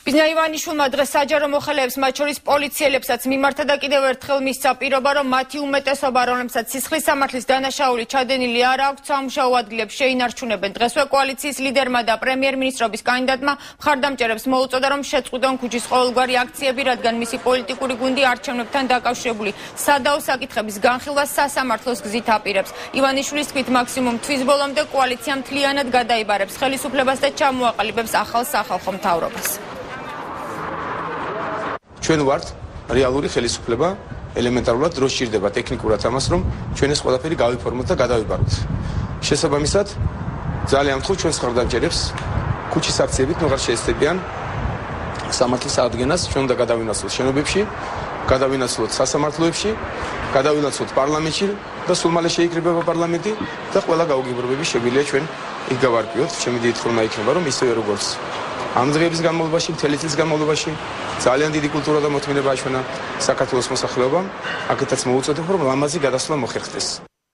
ბიზნა ივანიშვილმა დღეს საჯარო მოხელეებს, მათ შორის პოლიციელებსაც მიმართა და კიდევ ერთხელ მისცა პირობა, რომ მათი უმეტესობა, რომლებსაც სისხლის სამართლის დანაშაული ჩადენილი არ აქვთ, სამუშაო ადგილებს შეინარჩუნებენ. დღესვე კოალიციის ლიდერმა და პრემიერ-მინისტრობის კანდიდატმა მხარდამჭერებს მოუწოდა, რომ შეწყვიტონ ქუჩის ყოველგვარი აქციები, რადგან მისი პოლიტიკური გუნდი არჩევნებთან დაკავშირებული სადაო საკითხების განხილვას სასამართლოს გზით აპირებს. ივანიშვილის თქმით, მაქსიმუმ თვის ბოლომდე კოალიცია მთლიანად გადაიბარებს ხელისუფლებას და ჩამოაყალიბებს ახალ სახალხო მთავრობას. ჩვენ ვართ რეალური ხელისუფლება, ელემენტარულად დრო სჭირდება ტექნიკურად ამას, რომ ჩვენ ეს ყველაფერი გავიფორმოთ და გადავიბაროთ. შესაბამისად, ძალიან ვთხოვ ჩვენს მხარდამჭერებს, ქუჩის აქციებით ნუ აღარ შეესწებიან სამართლის აღდგენას, ჩვენ უნდა გადავინაცვლოთ შენობებში, გადავინაცვლოთ სასამართლოებში, გადავინაცვლოთ პარლამენტში და სულ მალე შეიკრიბება პარლამენტი და ყველა გაუგებრობები შეგვიძლია ჩვენ იქ გავარკვიოთ. ჩემი დიდი თხოვნა იქნება, რომ ისევე როგორც ამ დღეების განმავლობაში, მთელი წლის განმავლობაში ძალიან დიდი კულტურა და მოთმინება აჩვენა საქართველოს მოსახლეობამ, აქეთაც მოუწოდებ, რომ ლამაზი გადასვლა მოხერხდეს.